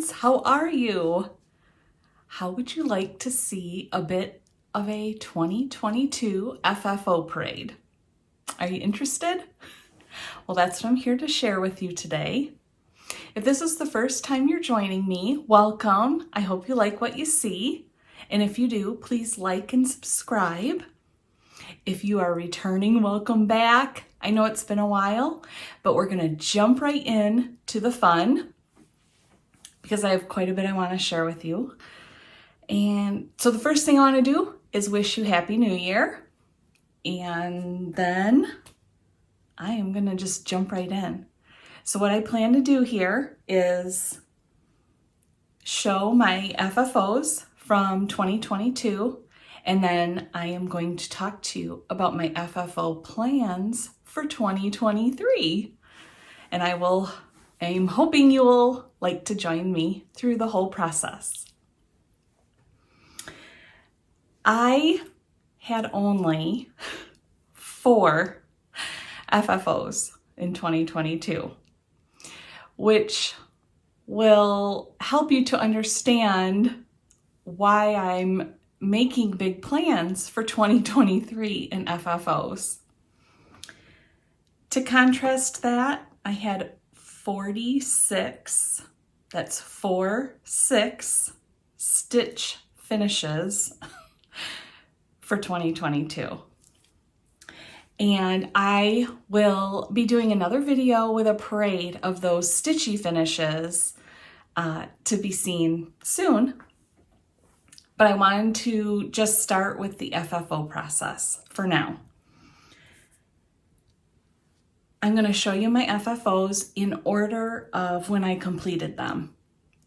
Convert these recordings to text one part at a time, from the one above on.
friends, how are you? How would you like to see a bit of a 2022 FFO Parade? Are you interested? Well, that's what I'm here to share with you today. If this is the first time you're joining me, welcome. I hope you like what you see. And if you do, please like and subscribe. If you are returning, welcome back. I know it's been a while, but we're going to jump right in to the fun because I have quite a bit I want to share with you. And so the first thing I want to do is wish you Happy New Year. And then I am going to just jump right in. So what I plan to do here is show my FFOs from 2022, and then I am going to talk to you about my FFO plans for 2023. And I'm hoping you will like to join me through the whole process. I had only 4 FFOs in 2022, which will help you to understand why I'm making big plans for 2023 in FFOs. To contrast that, I had 46, that's 4-6 stitch finishes for 2022. And I will be doing another video with a parade of those stitchy finishes to be seen soon. But I wanted to just start with the FFO process for now. I'm going to show you my FFOs in order of when I completed them.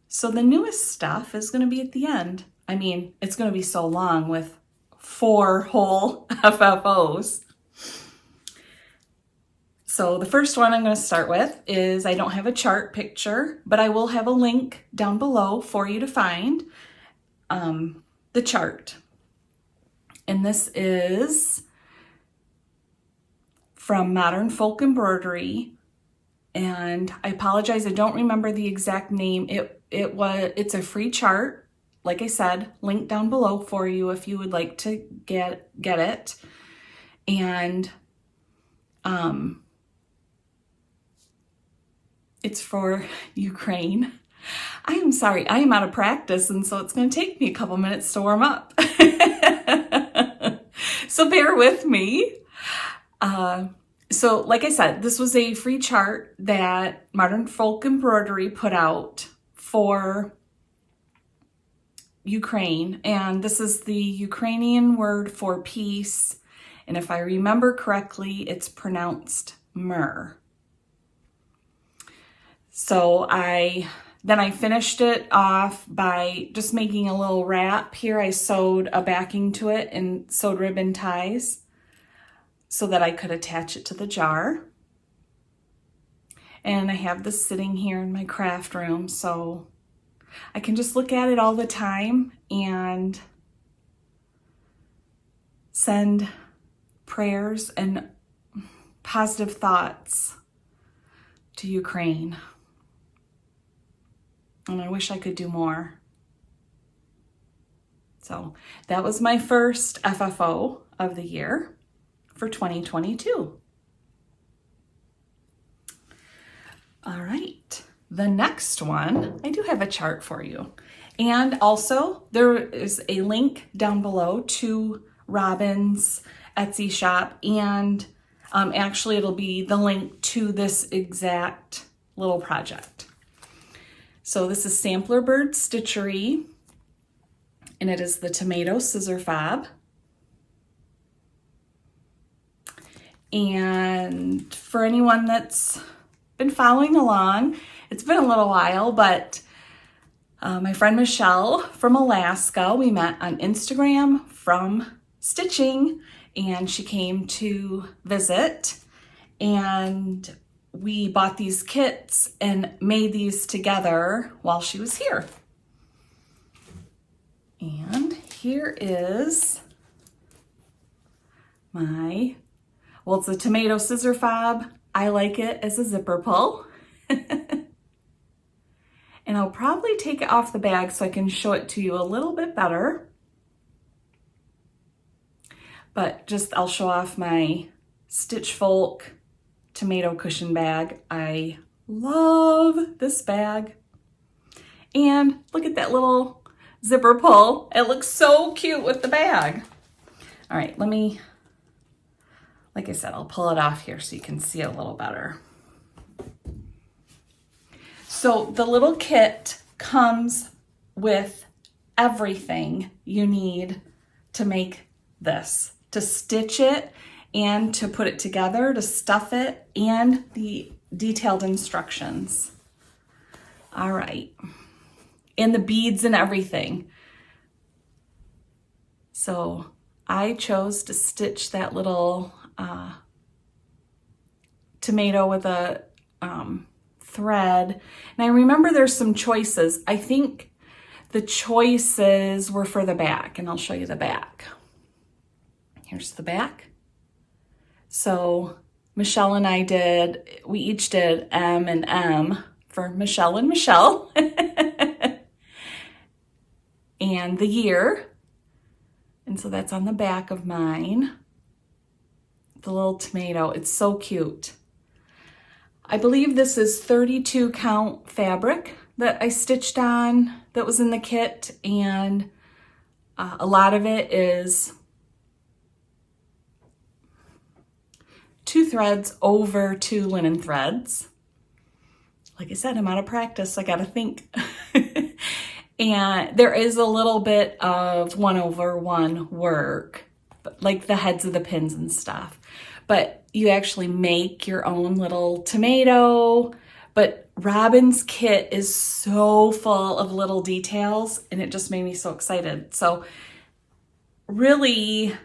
So the newest stuff is going to be at the end. I mean, it's going to be so long with 4 whole FFOs. So the first one I'm going to start with is, I don't have a chart picture, but I will have a link down below for you to find the chart. And this is from Modern Folk Embroidery. And I apologize, I don't remember the exact name. It's a free chart. Like I said, link down below for you if you would like to get it. And it's for Ukraine. I am sorry, I am out of practice, and so it's going to take me a couple minutes to warm up. So bear with me. So like I said, this was a free chart that Modern Folk Embroidery put out for Ukraine, and this is the Ukrainian word for peace, and if I remember correctly, it's pronounced myrrh. So I finished it off by just making a little wrap. Here I sewed a backing to it and sewed ribbon ties so that I could attach it to the jar. And I have this sitting here in my craft room, so I can just look at it all the time and send prayers and positive thoughts to Ukraine. And I wish I could do more. So that was my first FFO of the year for 2022. All right. The next one, I do have a chart for you. And also there is a link down below to Robin's Etsy shop. And actually it'll be the link to this exact little project. So this is Samplerbird Stitchery, and it is the tomato scissor fob. And for anyone that's been following along, it's been a little while, but my friend Michelle from Alaska, we met on Instagram from stitching, and she came to visit, and we bought these kits and made these together while she was here. And here is it's a tomato scissor fob. I like it as a zipper pull. And I'll probably take it off the bag so I can show it to you a little bit better. But just, I'll show off my Stitchfolk tomato cushion bag. I love this bag. And look at that little zipper pull. It looks so cute with the bag. All right, let me, like I said, I'll pull it off here so you can see it a little better. So the little kit comes with everything you need to make this, to stitch it and to put it together, to stuff it, and the detailed instructions. All right, and the beads and everything. So I chose to stitch that little tomato with a thread. And I remember there's some choices. I think the choices were for the back, and I'll show you the back. Here's the back. So Michelle and I we each did M and M for Michelle and Michelle. And the year. And so that's on the back of mine. The little tomato, it's so cute. I believe this is 32 count fabric that I stitched on that was in the kit, and a lot of it is 2 threads over 2 linen threads. Like I said, I'm out of practice, I gotta think. And there is a little bit of 1/1 work, like the heads of the pins and stuff. But you actually make your own little tomato. But Robin's kit is so full of little details, and it just made me so excited. So really,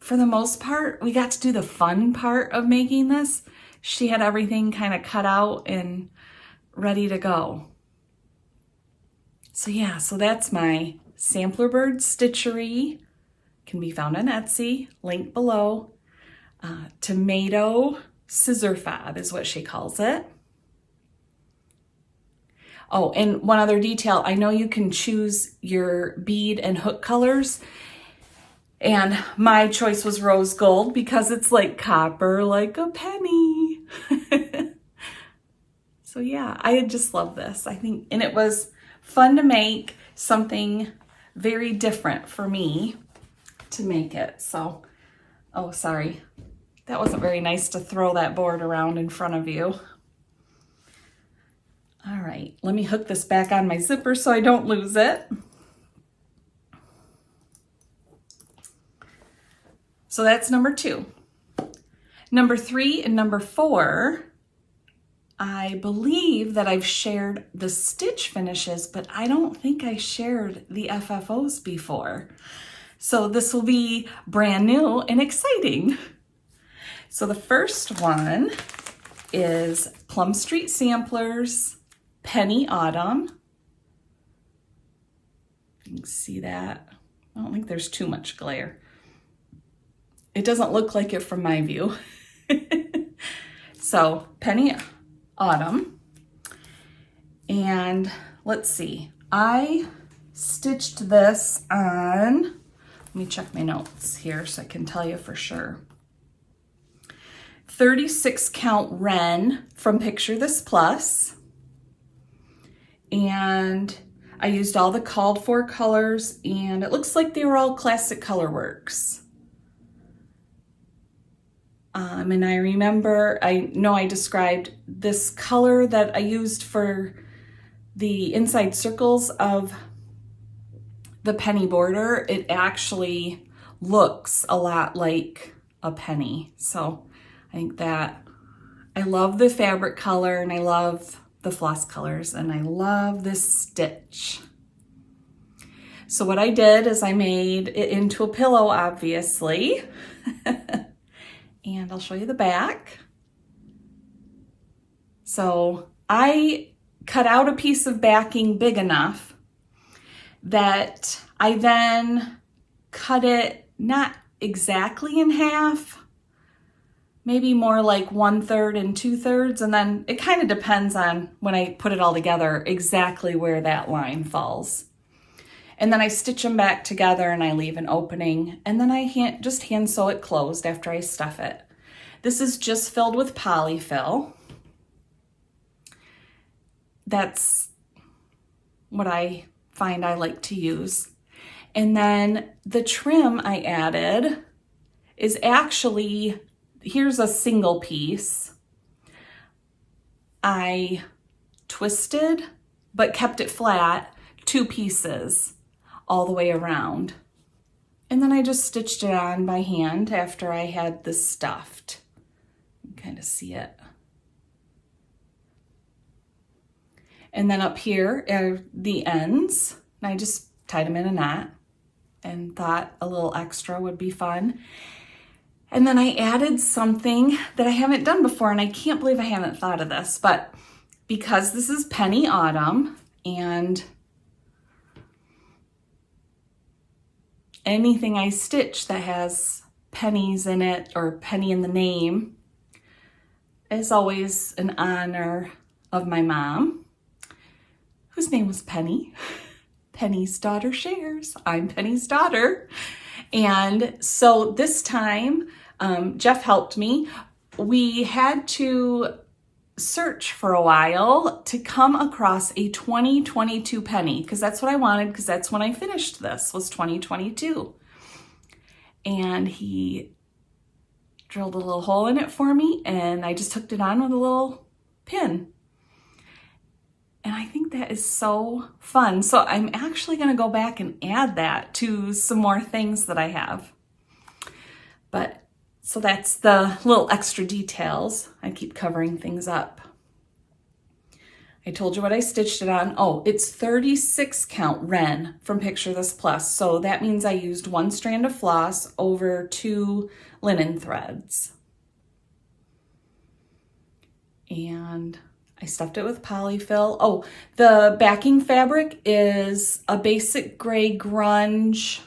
for the most part, we got to do the fun part of making this. She had everything kind of cut out and ready to go. So yeah, so that's my Samplerbird Stitchery. Can be found on Etsy, link below. Tomato scissor fab is what she calls it. Oh, and one other detail, I know you can choose your bead and hook colors, and my choice was rose gold because it's like copper, like a penny. So yeah, I just love this. I think, and it was fun to make, something very different for me to make it. So, oh, sorry. That wasn't very nice to throw that board around in front of you. All right, let me hook this back on my zipper so I don't lose it. So that's number 2. Number 3 and number 4, I believe that I've shared the stitch finishes, but I don't think I shared the FFOs before. So this will be brand new and exciting. So the first one is Plum Street Samplers, Penny Autumn. You can see that. I don't think there's too much glare. It doesn't look like it from my view. So Penny Autumn. And let's see, I stitched this on, let me check my notes here so I can tell you for sure. 36 count Ren from Picture This Plus. And I used all the called for colors, and it looks like they were all Classic Colorworks. And I remember, I know I described this color that I used for the inside circles of the penny border. It actually looks a lot like a penny. So I think that I love the fabric color, and I love the floss colors, and I love this stitch. So what I did is I made it into a pillow, obviously. And I'll show you the back. So I cut out a piece of backing big enough that I then cut it not exactly in half, maybe more like 1/3 and 2/3, and then it kind of depends on when I put it all together exactly where that line falls. And then I stitch them back together and I leave an opening, and then I just hand sew it closed after I stuff it. This is just filled with polyfill. That's what I find I like to use. And then the trim I added is actually, here's a single piece. I twisted but kept it flat, 2 pieces all the way around. And then I just stitched it on by hand after I had this stuffed. You can kind of see it. And then up here are the ends, and I just tied them in a knot and thought a little extra would be fun. And then I added something that I haven't done before, and I can't believe I haven't thought of this, but because this is Penny Autumn, and anything I stitch that has pennies in it or penny in the name is always in honor of my mom, whose name was Penny. Penny's daughter shares. I'm Penny's daughter. And so this time, Jeff helped me. We had to search for a while to come across a 2022 penny, because that's what I wanted, because that's when I finished this, was 2022. And he drilled a little hole in it for me, and I just hooked it on with a little pin. And I think that is so fun. So I'm actually going to go back and add that to some more things that I have. But so that's the little extra details. I keep covering things up. I told you what I stitched it on. Oh, it's 36 count Ren from Picture This Plus. So that means I used 1 strand of floss over 2 linen threads. And I stuffed it with polyfill. Oh, the backing fabric is a basic gray grunge.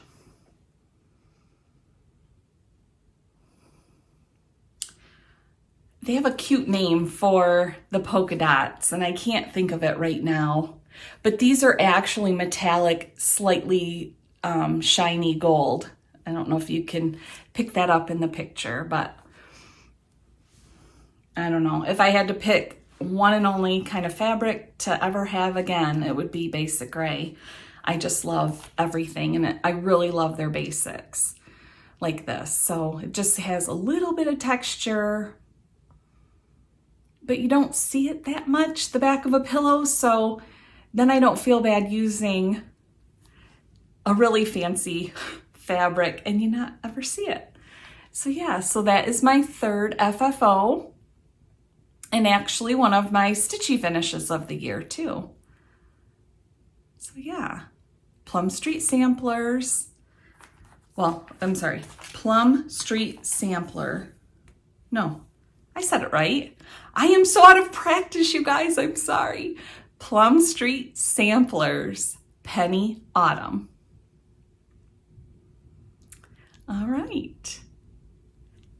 They have a cute name for the polka dots, and I can't think of it right now. But these are actually metallic, slightly shiny gold. I don't know if you can pick that up in the picture, but I don't know. If I had to pick one and only kind of fabric to ever have again, it would be basic gray. I just love everything, and I really love their basics like this. So it just has a little bit of texture, but you don't see it that much, the back of a pillow, so then I don't feel bad using a really fancy fabric and you not ever see it. So yeah, so that is my 3rd FFO, and actually one of my stitchy finishes of the year too. So yeah, Plum Street Samplers. Well, I'm sorry, Plum Street Sampler. No, I said it right. I am so out of practice, you guys, I'm sorry. Plum Street Samplers, Penny Autumn. All right.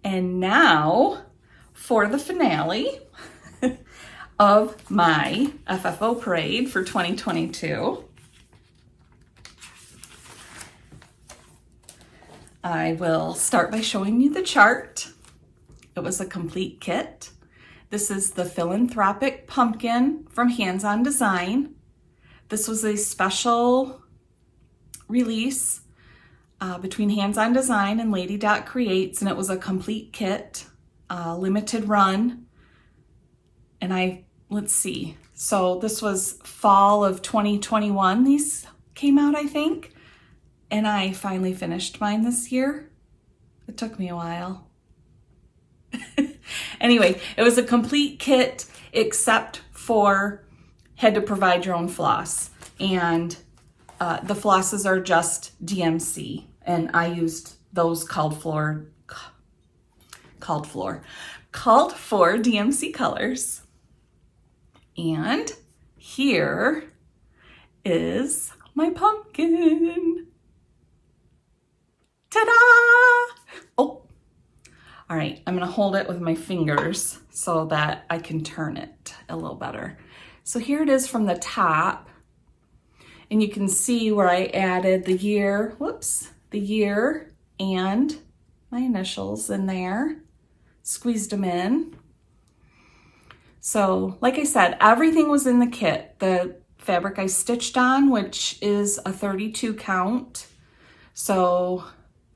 And now for the finale of my FFO Parade for 2022. I will start by showing you the chart. It was a complete kit. This is the Philanthropic pumpkin from Hands On Design. This was a special release between Hands On Design and Lady Dot Creates, and it was a complete kit, limited run. And let's see. So this was fall of 2021. These came out, I think. And I finally finished mine this year. It took me a while. Anyway, it was a complete kit except for had to provide your own floss. And the flosses are just DMC. And I used those called for DMC colors. And here is my pumpkin. Ta-da! Oh, All right, I'm gonna hold it with my fingers so that I can turn it a little better. So here it is from the top, and you can see where I added the year, the year and my initials in there, squeezed them in. So like I said, everything was in the kit. The fabric I stitched on, which is a 32 count. So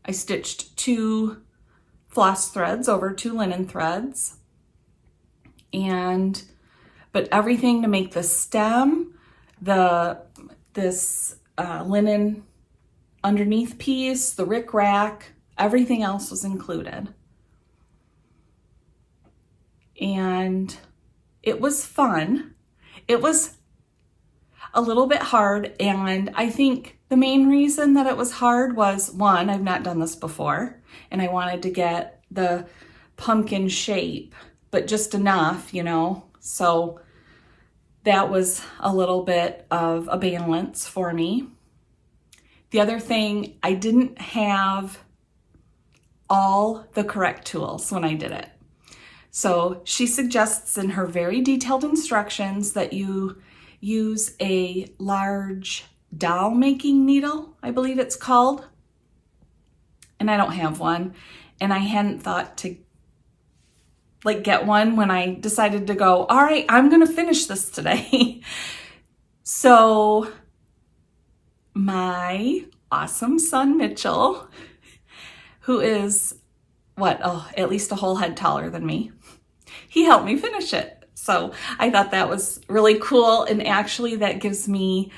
I stitched 2 floss threads over 2 linen threads. But everything to make the stem, this linen underneath piece, the rickrack, everything else was included. And it was fun. It was a little bit hard, and I think the main reason that it was hard was, one, I've not done this before, and I wanted to get the pumpkin shape, but just enough, you know, so that was a little bit of a balance for me. The other thing, I didn't have all the correct tools when I did it. So she suggests in her very detailed instructions that you use a large doll making needle, I believe it's called. And I don't have one. And I hadn't thought to get one when I decided to go, all right, I'm gonna finish this today. So my awesome son, Mitchell, who is at least a whole head taller than me, he helped me finish it. So I thought that was really cool, and actually that gives me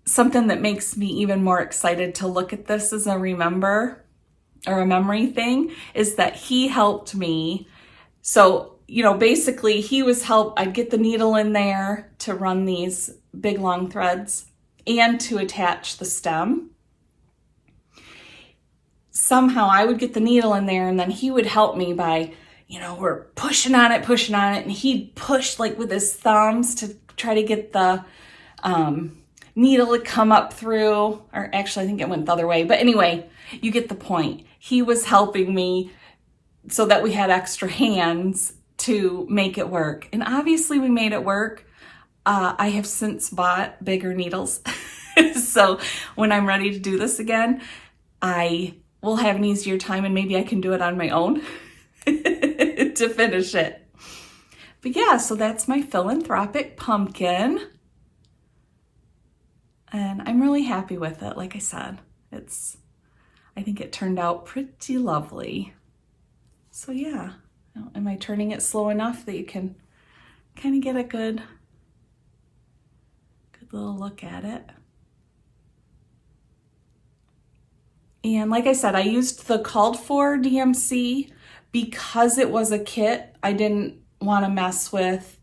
something that makes me even more excited to look at this as a memory thing, is that he helped me. So, you know, basically I'd get the needle in there to run these big long threads and to attach the stem. Somehow I would get the needle in there, and then he would help me by, you know, we're pushing on it, and he'd push with his thumbs to try to get the needle to come up through, or actually I think it went the other way, but anyway, you get the point. He was helping me so that we had extra hands to make it work, and obviously we made it work. I have since bought bigger needles, so when I'm ready to do this again, I will have an easier time, and maybe I can do it on my own to finish it. But yeah, so that's my Philanthropic pumpkin. And I'm really happy with it. Like I said, I think it turned out pretty lovely. So yeah, am I turning it slow enough that you can kind of get a good little look at it? And like I said, I used the called for DMC because it was a kit. I didn't want to mess with,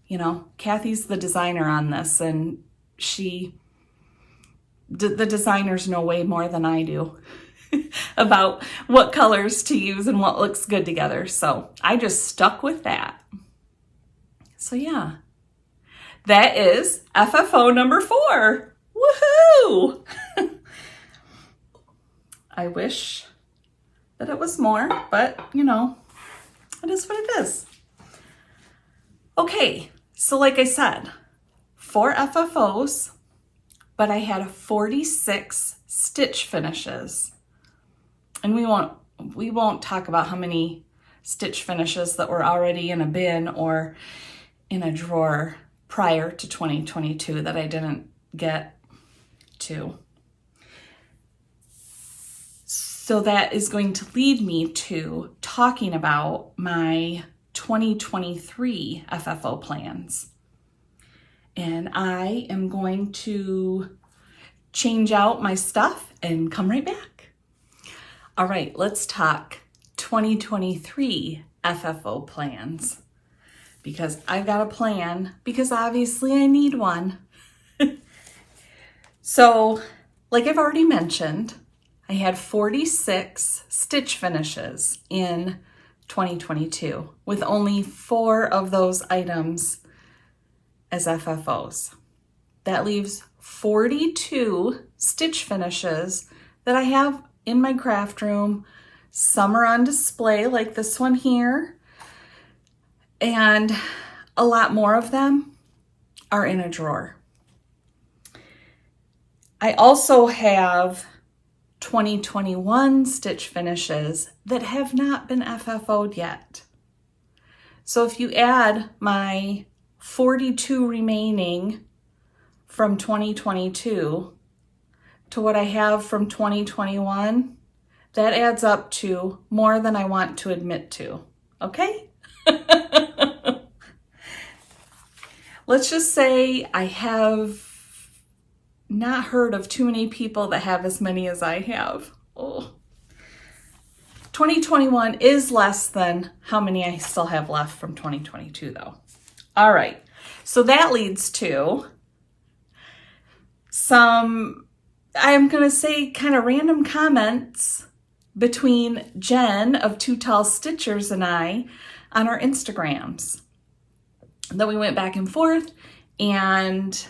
you know, Kathy's the designer on this, and the designers know way more than I do about what colors to use and what looks good together. So I just stuck with that. So yeah, that is FFO number 4. Woohoo! I wish that it was more, but you know, it is what it is. Okay, so like I said, 4 FFOs, but I had 46 stitch finishes. And we won't talk about how many stitch finishes that were already in a bin or in a drawer prior to 2022 that I didn't get to. So that is going to lead me to talking about my 2023 FFO plans. And I am going to change out my stuff and come right back. All right, let's talk 2023 FFO plans, because I've got a plan, because obviously I need one. So, like I've already mentioned, I had 46 stitch finishes in 2022, with only 4 of those items as FFOs. That leaves 42 stitch finishes that I have in my craft room Some are on display like this one here, and a lot more of them are in a drawer. I also have 2021 stitch finishes that have not been FFO'd yet. So if you add my 42 remaining from 2022 to what I have from 2021, that adds up to more than I want to admit to, okay? Let's just say I have not heard of too many people that have as many as I have. Oh. 2021 is less than how many I still have left from 2022 though. All right, so that leads to some, I'm gonna say kind of random comments between Jen of Two Tall Stitchers and I on our Instagrams. Then we went back and forth, and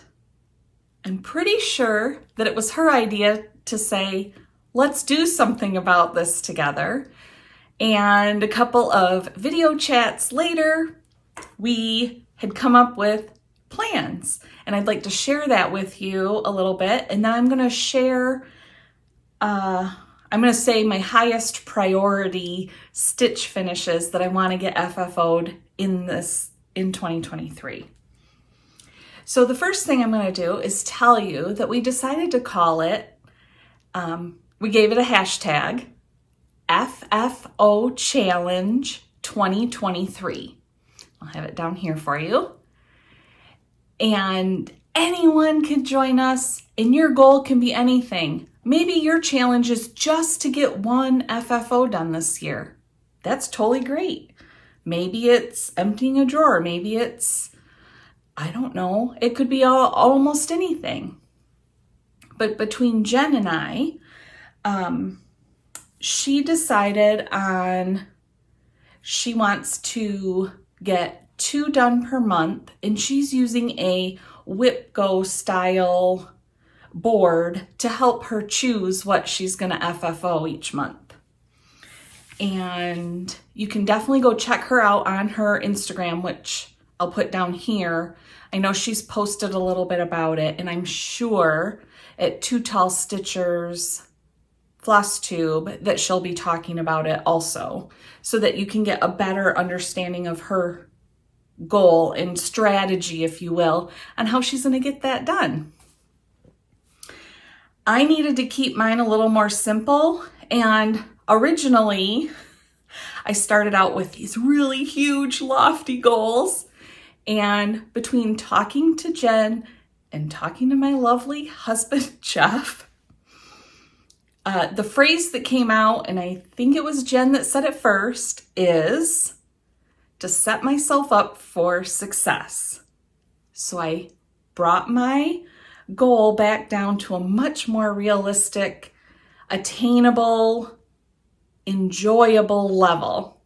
I'm pretty sure that it was her idea to say, let's do something about this together. And a couple of video chats later, we had come up with plans. And I'd like to share that with you a little bit. And then I'm going to share, I'm going to say my highest priority stitch finishes that I want to get FFO'd in 2023. So the first thing I'm going to do is tell you that we decided to call it, we gave it a hashtag, FFO Challenge 2023. I'll have it down here for you. And anyone can join us, and your goal can be anything. Maybe your challenge is just to get one FFO done this year. That's totally great. Maybe it's emptying a drawer. Maybe it's, I don't know. It could be almost anything. But between Jen and I, she decided on, she wants to get 2 done per month, and she's using a Whip Go style board to help her choose what she's going to FFO each month. And you can definitely go check her out on her Instagram, which I'll put down here. I know she's posted a little bit about it, and I'm sure at Two Tall Stitchers Flosstube that she'll be talking about it also, so that you can get a better understanding of her goal and strategy, if you will, on how she's going to get that done. I needed to keep mine a little more simple, and originally I started out with these really huge lofty goals, and between talking to Jen and talking to my lovely husband Jeff, the phrase that came out, and I think it was Jen that said it first, is to set myself up for success. So I brought my goal back down to a much more realistic, attainable, enjoyable level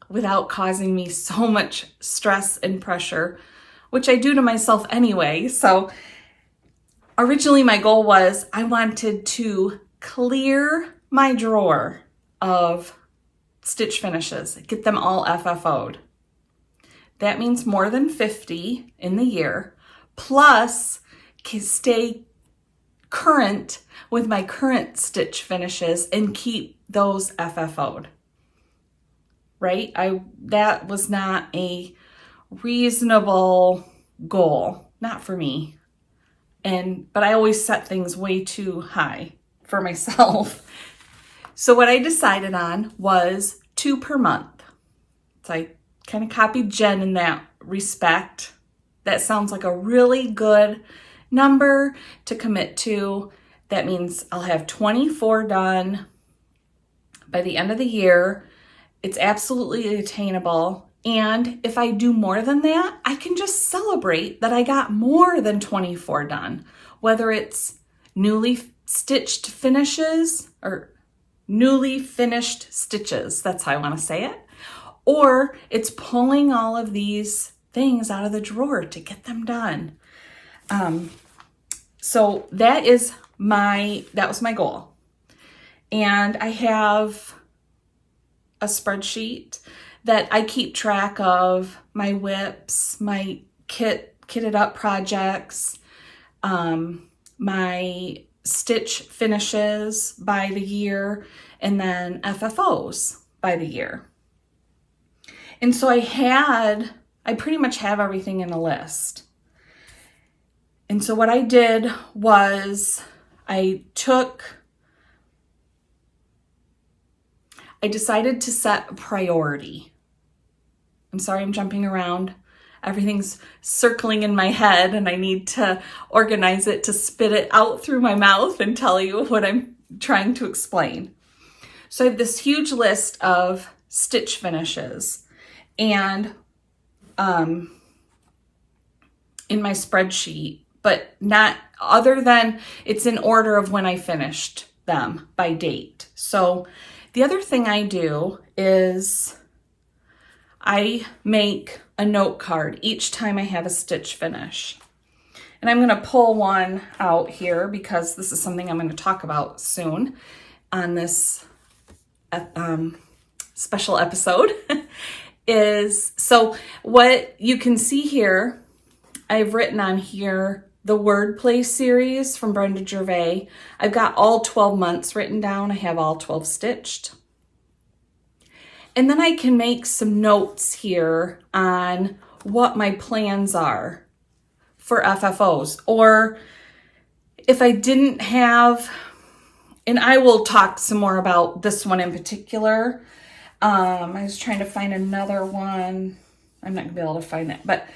without causing me so much stress and pressure, which I do to myself anyway. So originally my goal was I wanted to clear my drawer of stitch finishes, get them all FFO'd. That means more than 50 in the year, plus stay current with my current stitch finishes and keep those FFO'd, right? That was not a reasonable goal, not for me. But I always set things way too high for myself. So what I decided on was 2 per month. So I kind of copied Jen in that respect. That sounds like a really good number to commit to. That means I'll have 24 done by the end of the year. It's absolutely attainable. And if I do more than that, I can just celebrate that I got more than 24 done, whether it's newly stitched finishes or newly finished stitches. That's how I want to say it. Or it's pulling all of these things out of the drawer to get them done. So that was my goal. And I have a spreadsheet that I keep track of my whips, my kitted up projects, my stitch finishes by the year, and then FFOs by the year. And so I pretty much have everything in a list. And so what I did was I decided to set a priority. I'm sorry, I'm jumping around. Everything's circling in my head and I need to organize it to spit it out through my mouth and tell you what I'm trying to explain. So I have this huge list of stitch finishes, and in my spreadsheet, but not other than it's in order of when I finished them by date. So the other thing I do is I make a note card each time I have a stitch finish. And I'm going to pull one out here because this is something I'm going to talk about soon on this special episode. So what you can see here, I've written on here the wordplay series from Brenda Gervais. I've got all 12 months written down. I have all 12 stitched. And then I can make some notes here on what my plans are for FFOs. Or if I didn't have, and I will talk some more about this one in particular. I was trying to find another one. I'm not gonna be able to find it, but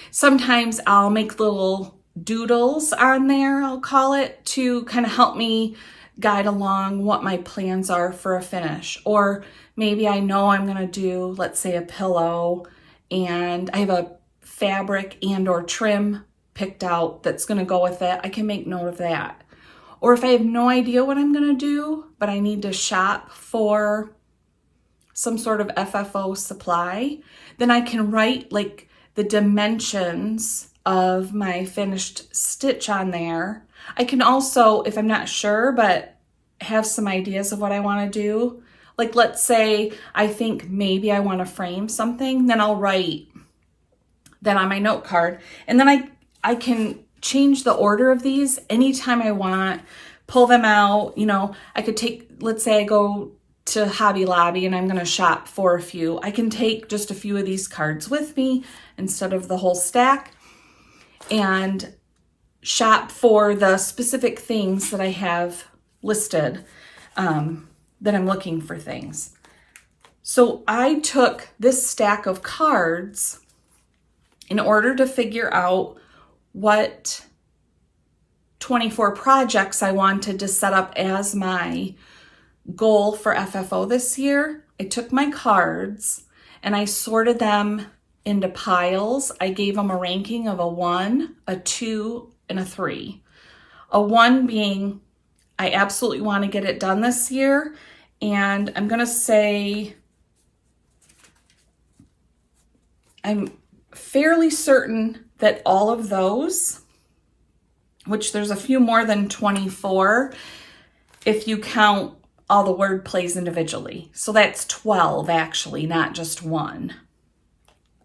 sometimes I'll make little doodles on there, I'll call it, to kind of help me guide along what my plans are for a finish. Or maybe I know I'm gonna do, let's say, a pillow, and I have a fabric and or trim picked out that's gonna go with it. I can make note of that. Or if I have no idea what I'm gonna do, but I need to shop for some sort of FFO supply, then I can write like the dimensions of my finished stitch on there. I can also, if I'm not sure, but have some ideas of what I want to do. Like, let's say I think maybe I want to frame something, then I'll write that on my note card. And then I can change the order of these anytime I want, pull them out. You know, I could take, let's say I go to Hobby Lobby and I'm going to shop for a few. I can take just a few of these cards with me instead of the whole stack and shop for the specific things that I have listed, that I'm looking for things. So I took this stack of cards in order to figure out what 24 projects I wanted to set up as my goal for FFO this year. I took my cards and I sorted them into piles. I gave them a ranking of a 1, a 2, and a 3. A 1 being I absolutely want to get it done this year, and I'm going to say I'm fairly certain that all of those, which there's a few more than 24 if you count all the word plays individually. So that's 12 actually, not just 1.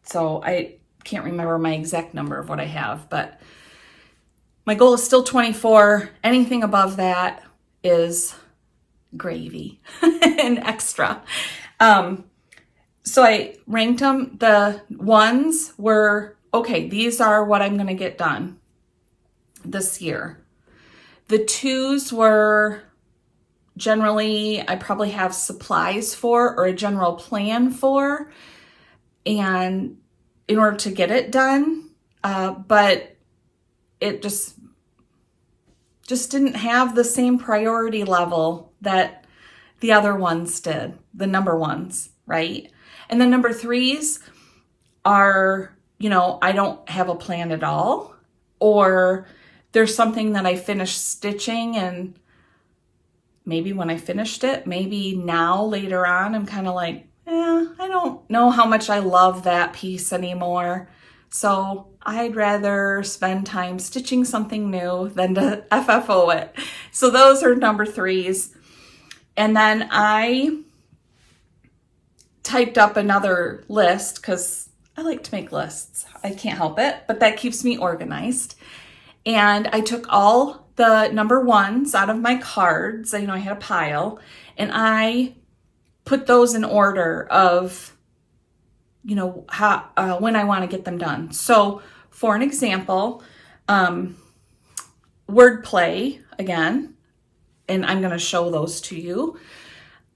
So I can't remember my exact number of what I have, but my goal is still 24. Anything above that is gravy and extra. So I ranked them. The 1s were, okay, these are what I'm going to get done this year. The 2s were generally I probably have supplies for or a general plan for, and in order to get it done, but it just didn't have the same priority level that the other ones did, the number ones, right? And the number 3s are, you know, I don't have a plan at all, or there's something that I finished stitching and maybe when I finished it, maybe now later on, I'm kind of like, I don't know how much I love that piece anymore. So I'd rather spend time stitching something new than to FFO it. So those are number 3s. And then I typed up another list because I like to make lists. I can't help it, but that keeps me organized. And I took all the number ones out of my cards. I had a pile, and I put those in order of, how when I want to get them done. So for an example, wordplay again, and I'm going to show those to you.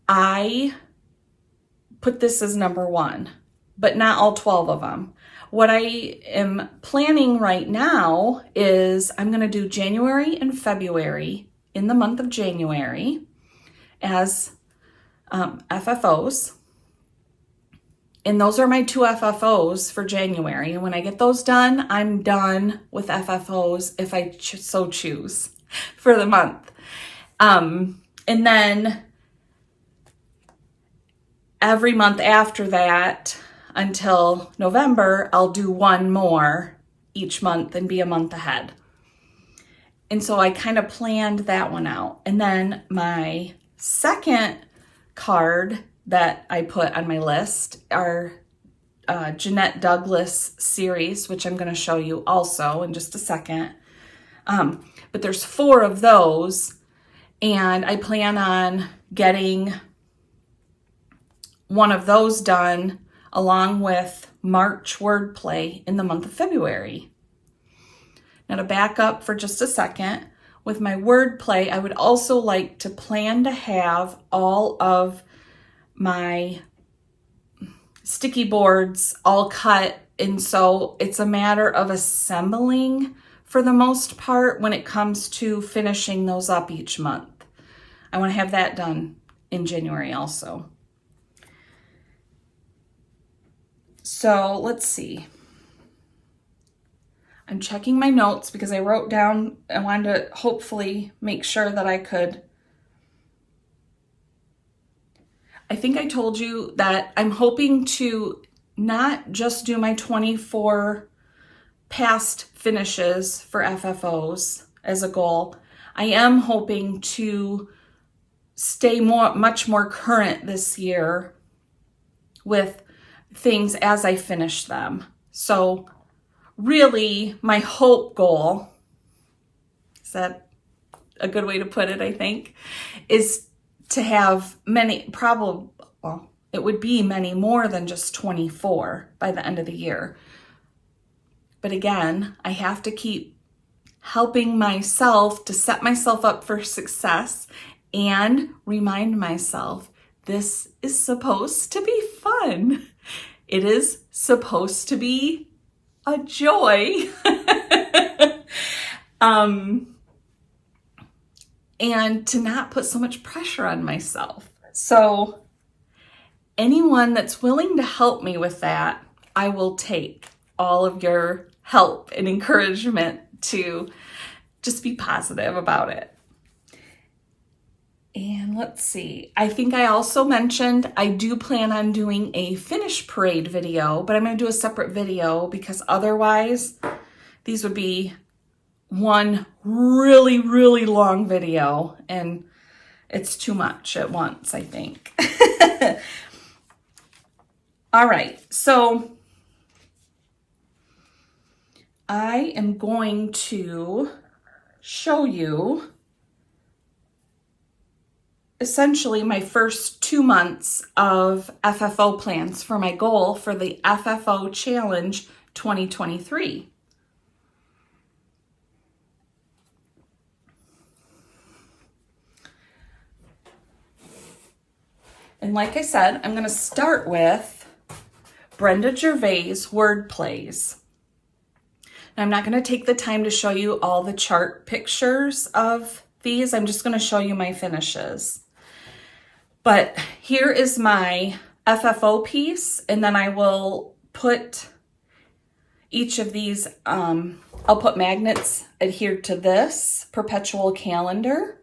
I put this as number one, but not all 12 of them. What I am planning right now is I'm going to do January and February in the month of January as FFOs. And those are my 2 FFOs for January. And when I get those done, I'm done with FFOs if I so choose for the month. And then every month after that until November, I'll do one more each month and be a month ahead. And so I kind of planned that one out. And then my second card that I put on my list are Jeanette Douglas series, which I'm going to show you also in just a second. But there's 4 of those, and I plan on getting one of those done along with March wordplay in the month of February. Now to back up for just a second, with my wordplay, I would also like to plan to have all of my sticky boards all cut, and so it's a matter of assembling for the most part when it comes to finishing those up each month. I want to have that done in January also. So let's see. I'm checking my notes because I wrote down, I wanted to hopefully make sure that I think I told you that I'm hoping to not just do my 24 past finishes for FFOs as a goal. I am hoping to stay much more current this year with things as I finish them. So really my hope goal, is that a good way to put it, I think, is to have it would be many more than just 24 by the end of the year. But again, I have to keep helping myself to set myself up for success and remind myself this is supposed to be fun. It is supposed to be a joy. And to not put so much pressure on myself. So anyone that's willing to help me with that, I will take all of your help and encouragement to just be positive about it. And let's see, I think I also mentioned I do plan on doing a finish parade video, but I'm going to do a separate video because otherwise these would be one really, really long video, and it's too much at once, I think. All right, so I am going to show you essentially my first 2 months of FFO plans for my goal for the FFO Challenge 2023. And like I said, I'm going to start with Brenda Gervais word plays. Now, I'm not going to take the time to show you all the chart pictures of these. I'm just going to show you my finishes. But here is my FFO piece, and then I will put each of these, I'll put magnets adhered to this perpetual calendar,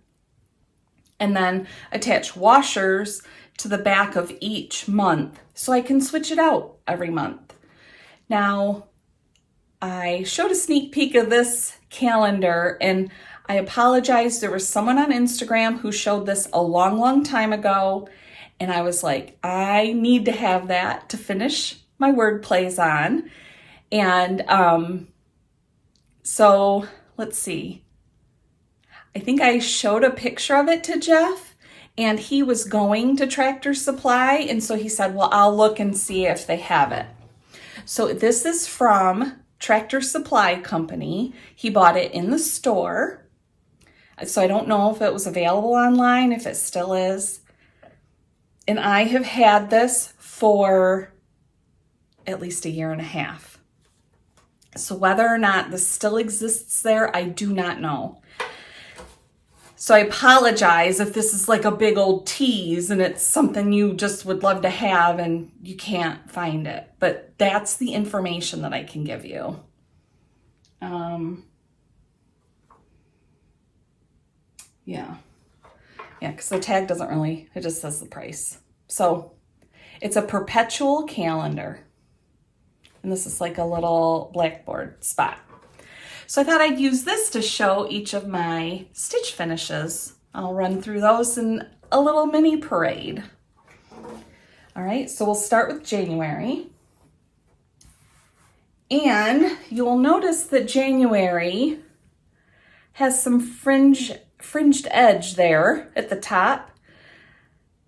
and then attach washers to the back of each month so I can switch it out every month. Now, I showed a sneak peek of this calendar, and I apologize. There was someone on Instagram who showed this a long time ago, and I was like, I need to have that to finish my word plays on. And so let's see. I think I showed a picture of it to Jeff, and he was going to Tractor Supply, and so he said, well, I'll look and see if they have it. So this is from Tractor Supply Company. He bought it in the store. So I don't know if it was available online, if it still is. And I have had this for at least a year and a half. So whether or not this still exists there, I do not know. So I apologize if this is like a big old tease and it's something you just would love to have and you can't find it. But that's the information that I can give you. Yeah, because the tag doesn't really, it just says the price. So it's a perpetual calendar. And this is like a little blackboard spot. So I thought I'd use this to show each of my stitch finishes. I'll run through those in a little mini parade. All right, so we'll start with January. And you'll notice that January has some fringed edge there at the top.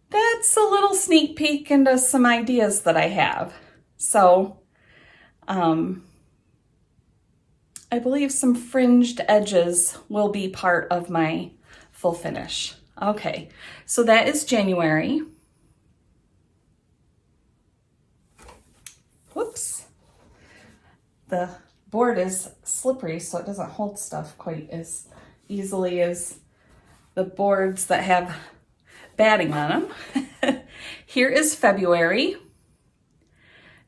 That's a little sneak peek into some ideas that I have. So, I believe some fringed edges will be part of my full finish. Okay, so that is January. Whoops. The board is slippery, so it doesn't hold stuff quite as easily as the boards that have batting on them. Here is February.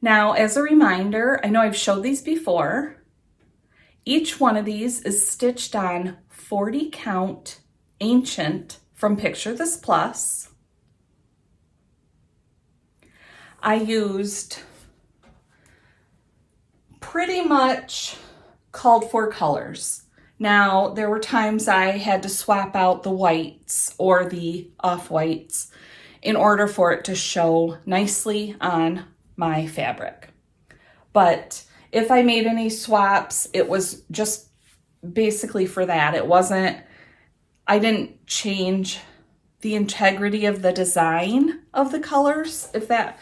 Now, as a reminder, I know I've showed these before. Each one of these is stitched on 40 count ancient from Picture This Plus. I used pretty much called for colors. Now, there were times I had to swap out the whites or the off-whites in order for it to show nicely on my fabric. But if I made any swaps, it was just basically for that. It wasn't, I didn't change the integrity of the design of the colors, if that,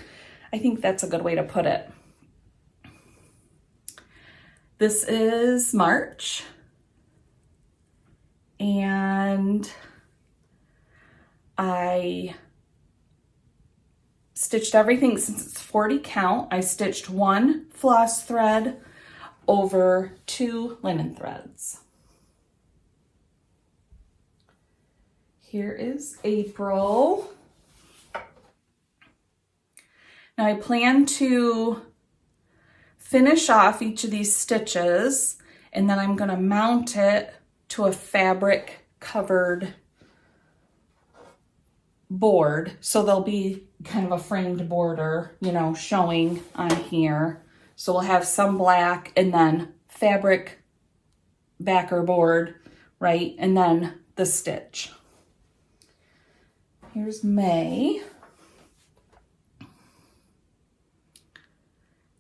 I think that's a good way to put it. This is March. And I stitched everything since it's 40 count. I stitched one floss thread over 2 linen threads. Here is April. Now I plan to finish off each of these stitches, and then I'm going to mount it to a fabric covered board. So there'll be kind of a framed border, you know, showing on here. So we'll have some black and then fabric backer board, right? And then the stitch. Here's May.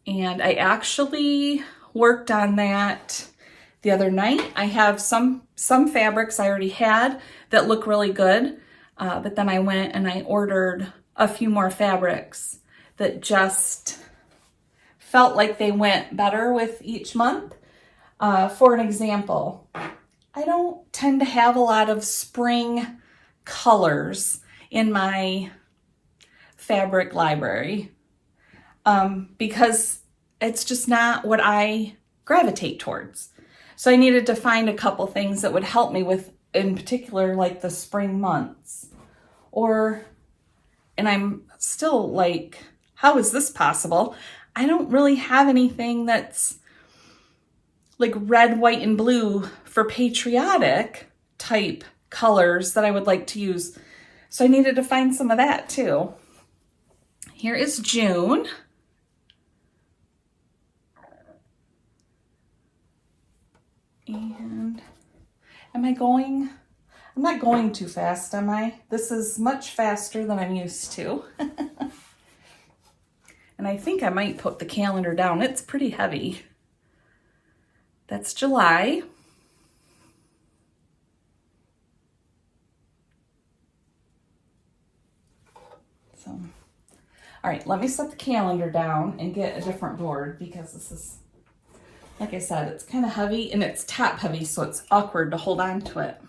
And I actually worked on that the other night. I have some fabrics I already had that look really good, but then I went and I ordered a few more fabrics that just felt like they went better with each month. For an example, I don't tend to have a lot of spring colors in my fabric library because it's just not what I gravitate towards. So I needed to find a couple things that would help me with, in particular, like the spring months. And I'm still like, how is this possible? I don't really have anything that's like red, white, and blue for patriotic type colors that I would like to use. So I needed to find some of that too. Here is June. And am I going? I'm not going too fast, am I? This is much faster than I'm used to. And I think I might put the calendar down. It's pretty heavy. That's July. So, all right, let me set the calendar down and get a different board because this is, like I said, it's kind of heavy and it's top heavy, so it's awkward to hold on to it.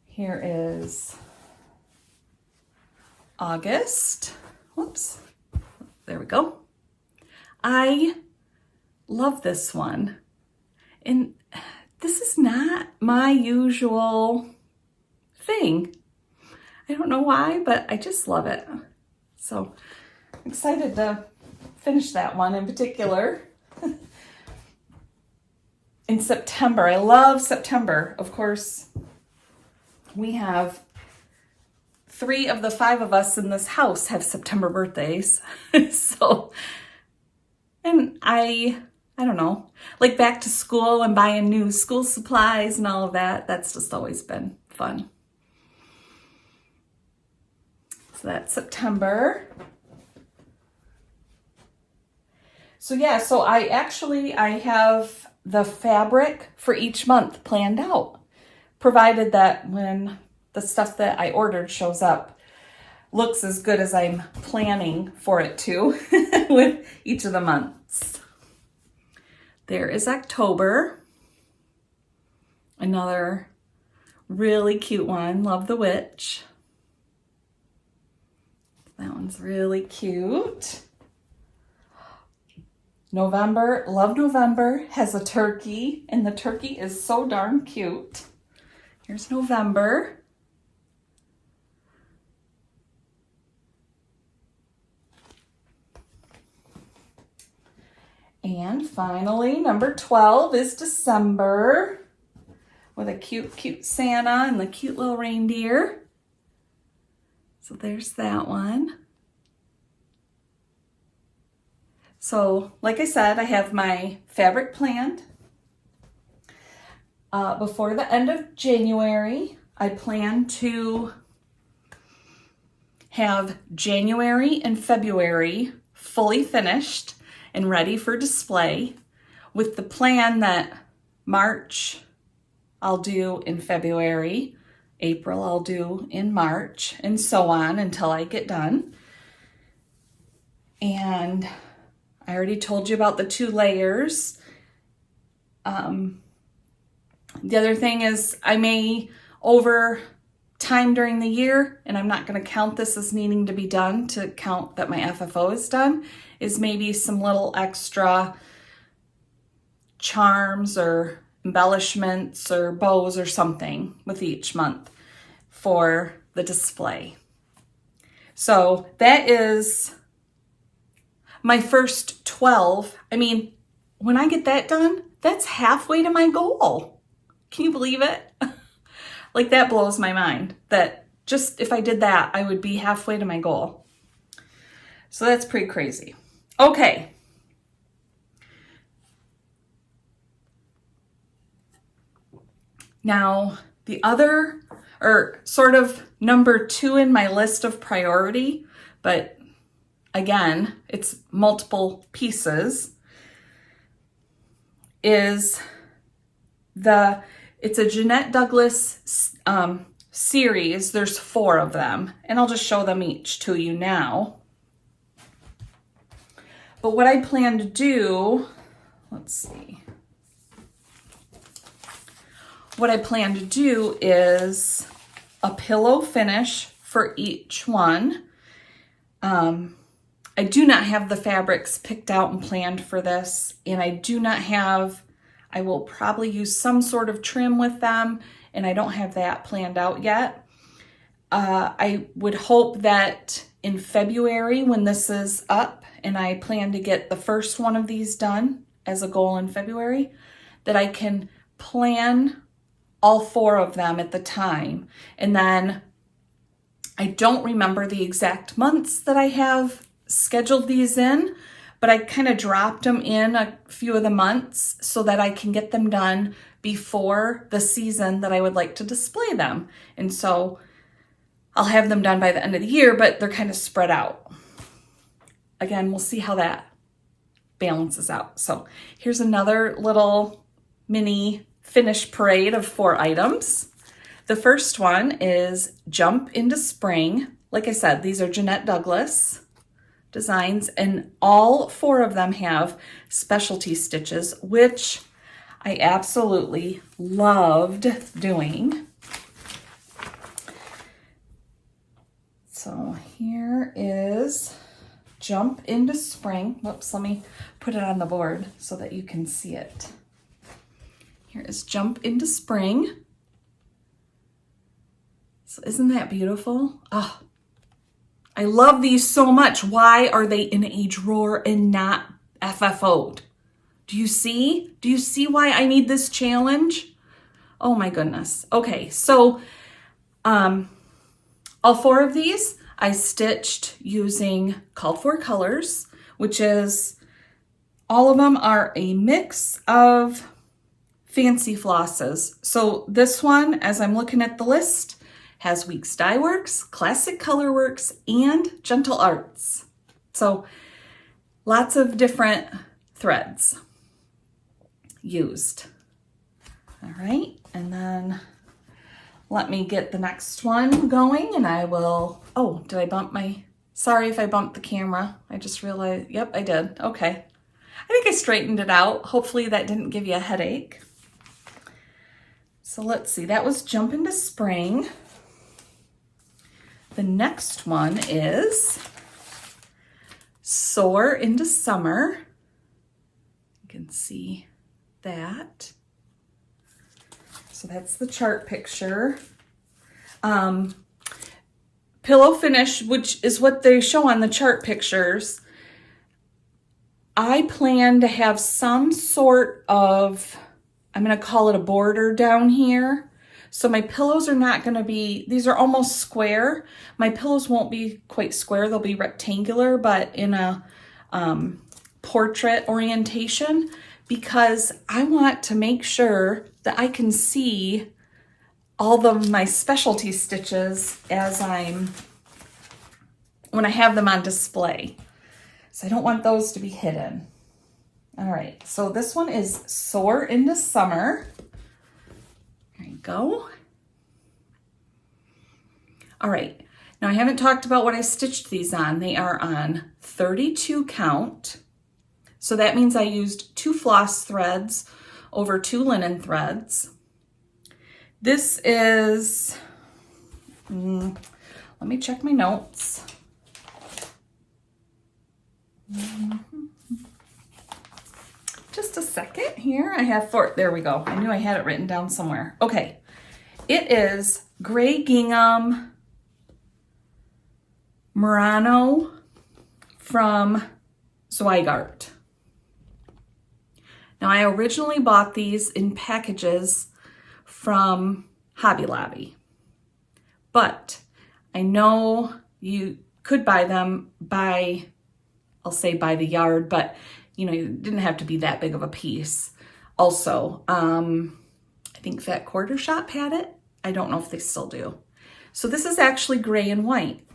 Here is August. Whoops. There we go. I love this one. And this is not my usual thing. I don't know why, but I just love it. So I'm excited to finish that one in particular. In September. I love September. Of course, we have 3 of the 5 of us in this house have September birthdays. So, and I don't know, like back to school and buying new school supplies and all of that. That's just always been fun. So that's September. So yeah, so I have the fabric for each month planned out, provided that when the stuff that I ordered shows up, looks as good as I'm planning for it to with each of the months. There is October, another really cute one. Love the witch. That one's really cute. November, love November, has a turkey, and the turkey is so darn cute. Here's November. And finally, number 12 is December with a cute, cute Santa and the cute little reindeer. So there's that one. So, like I said, I have my fabric planned. Before the end of January, I plan to have January and February fully finished and ready for display, with the plan that March I'll do in February, April I'll do in March, and so on until I get done. And I already told you about the 2 layers. The other thing is I may, over time during the year, and I'm not going to count this as needing to be done to count that my FFO is done, is maybe some little extra charms or embellishments or bows or something with each month for the display. So that is my first 12. I mean, when I get that done, that's halfway to my goal. Can you believe it? Like, that blows my mind that just if I did that, I would be halfway to my goal. So that's pretty crazy. Okay. Now, the other, or sort of number 2 in my list of priority, but again, it's multiple pieces, is it's a Jeanette Douglas series. There's 4 of them, and I'll just show them each to you now. But what I plan to do, let's see. What I plan to do is a pillow finish for each one. I do not have the fabrics picked out and planned for this, and I will probably use some sort of trim with them, and I don't have that planned out yet. I would hope that in February, when this is up, and I plan to get the first one of these done as a goal in February, that I can plan all 4 of them at the time. And then I don't remember the exact months that I have scheduled these in, but I kind of dropped them in a few of the months so that I can get them done before the season that I would like to display them. And so I'll have them done by the end of the year, but they're kind of spread out. Again, we'll see how that balances out. So here's another little mini finish parade of 4 items. The first one is Jump into Spring. Like I said, these are Jeannette Douglas Designs, and all 4 of them have specialty stitches, which I absolutely loved doing. So here is Jump into Spring. Whoops, let me put it on the board so that you can see it. Here is Jump into Spring. So isn't that beautiful? Oh, I love these so much. Why are they in a drawer and not FFO'd? Do you see? Do you see why I need this challenge? Oh my goodness. Okay, so all 4 of these I stitched using called for colors, which is all of them are a mix of fancy flosses. So this one, as I'm looking at the list, has Weeks Dye Works, Classic Color Works, and Gentle Arts. So lots of different threads used. All right, and then let me get the next one going and I will, oh, did I bump my, sorry if I bumped the camera. I just realized, yep, I did. Okay. I think I straightened it out. Hopefully that didn't give you a headache. So let's see, that was Jump into Spring. The next one is Soar into Summer. You can see that. So that's the chart picture. Pillow finish, which is what they show on the chart pictures. I plan to have some sort of, I'm going to call it a border down here. So my pillows are not going to be, these are almost square. My pillows won't be quite square. They'll be rectangular, but in a portrait orientation, because I want to make sure that I can see all of my specialty stitches as when I have them on display. So I don't want those to be hidden. All right, so this one is Soar into Summer. There you go. All right, now I haven't talked about what I stitched these on. They are on 32 count. So that means I used 2 floss threads over 2 linen threads. This is, let me check my notes. Just a second here. I have 4, there we go. I knew I had it written down somewhere. Okay, it is Gray Gingham Murano from Zweigart. Now I originally bought these in packages from Hobby Lobby, but I know you could buy them by, I'll say by the yard, but you know, it didn't have to be that big of a piece. Also, I think Fat Quarter Shop had it. I don't know if they still do. So this is actually gray and white.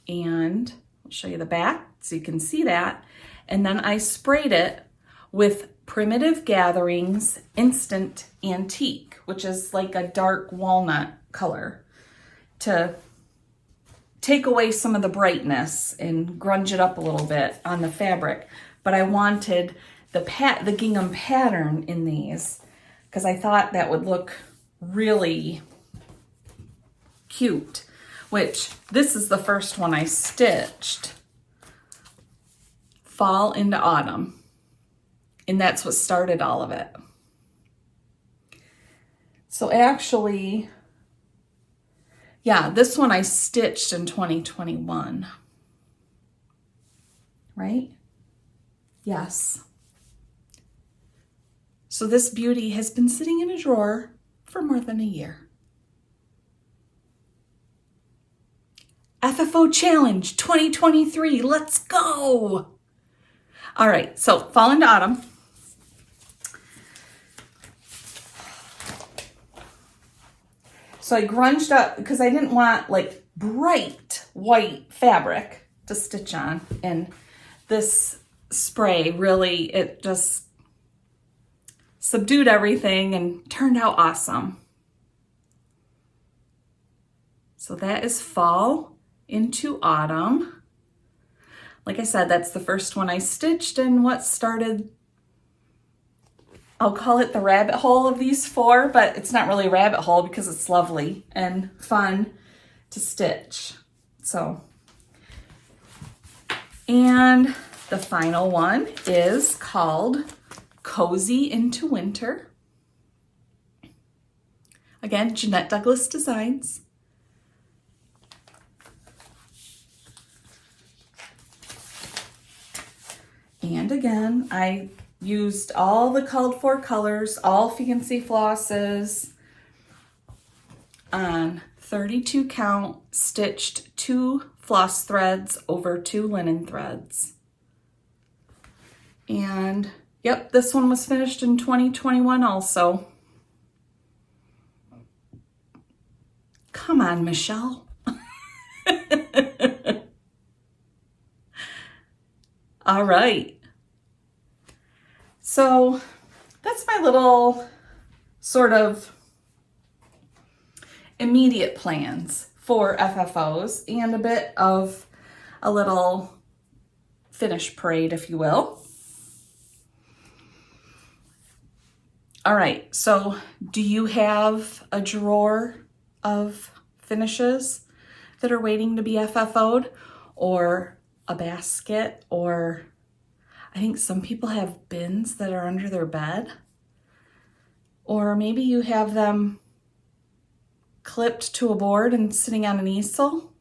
And I'll show you the back so you can see that. And then I sprayed it with Primitive Gatherings Instant Antique, which is like a dark walnut color, to take away some of the brightness and grunge it up a little bit on the fabric. But I wanted the gingham pattern in these because I thought that would look really cute, which this is the first one I stitched, Fall into Autumn. And that's what started all of it. So actually, yeah, this one I stitched in 2021, right? Yes. So this beauty has been sitting in a drawer for more than a year. FFO Challenge 2023, let's go! All right, so fall into autumn. So I grunged up because I didn't want like bright white fabric to stitch on. And this spray really, it just subdued everything and turned out awesome. So that is fall into autumn. Like I said, that's the first one I stitched, and what started, I'll call it the rabbit hole of these four, but it's not really a rabbit hole because it's lovely and fun to stitch. So, and the final one is called Cozy into Winter. Again, Jeannette Douglas Designs. And again, I used all the called for colors, all fancy flosses on 32 count, stitched 2 floss threads over 2 linen threads. And yep, this one was finished in 2021 also. Come on, Michelle. All right. So that's my little sort of immediate plans for FFOs and a bit of a little finish parade, if you will. All right, so do you have a drawer of finishes that are waiting to be FFO'd, or a basket, or I think some people have bins that are under their bed, or maybe you have them clipped to a board and sitting on an easel,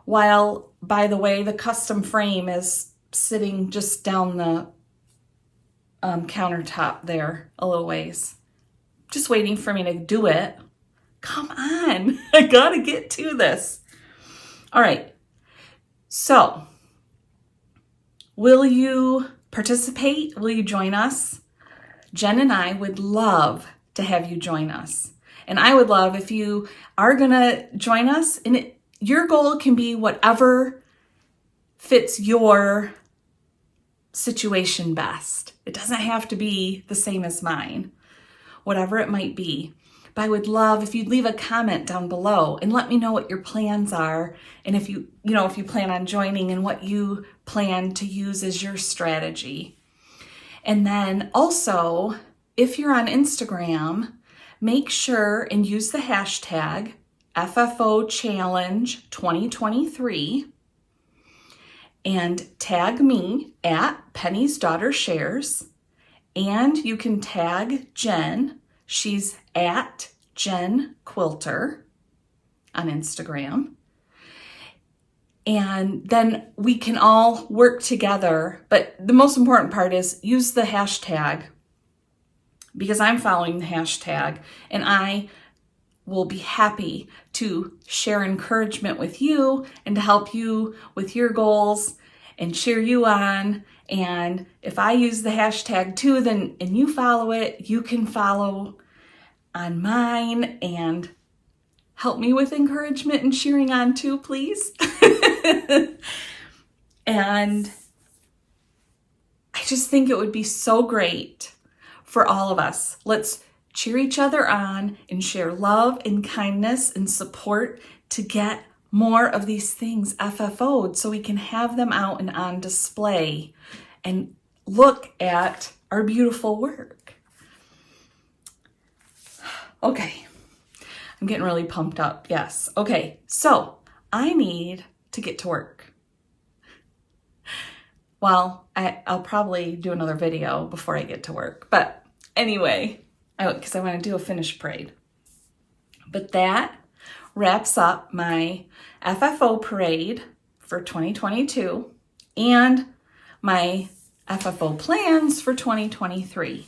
while, by the way, the custom frame is sitting just down the countertop there a little ways, just waiting for me to do it. Come on, I gotta get to this. All right, so will you participate? Will you join us? Jen and I would love to have you join us. And I would love if you are gonna join us, and your goal can be whatever fits your situation best. It doesn't have to be the same as mine, whatever it might be. But I would love if you'd leave a comment down below and let me know what your plans are, and if you plan on joining and what you plan to use as your strategy. And then also, if you're on Instagram, make sure and use the hashtag FFO Challenge 2023 and tag me at Penny's Daughter Shares. And you can tag Jen. She's at jenquilter on Instagram. And then we can all work together. But the most important part is use the hashtag, because I'm following the hashtag, and I will be happy to share encouragement with you and to help you with your goals and cheer you on. And if I use the hashtag too, then and you follow it, you can follow on mine and help me with encouragement and cheering on too, please. And I just think it would be so great for all of us. Let's cheer each other on and share love and kindness and support to get more of these things FFO'd so we can have them out and on display and look at our beautiful work. Okay, I'm getting really pumped up. Yes. Okay, so I need to get to work. Well, I'll probably do another video before I get to work. But anyway, because I want to do a finish parade. But that wraps up my FFO parade for 2022 and my FFO plans for 2023.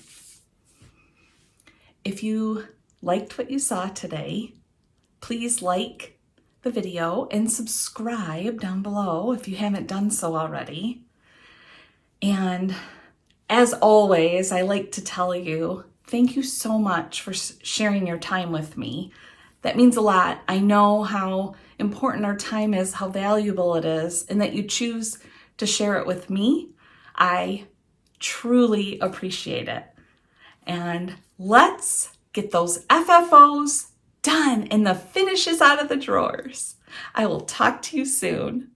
If you liked what you saw today, please like the video and subscribe down below if you haven't done so already. And as always, I like to tell you, thank you so much for sharing your time with me. That means a lot. I know how important our time is, how valuable it is, and that you choose to share it with me. I truly appreciate it. And let's get those FFOs done and the finishes out of the drawers. I will talk to you soon.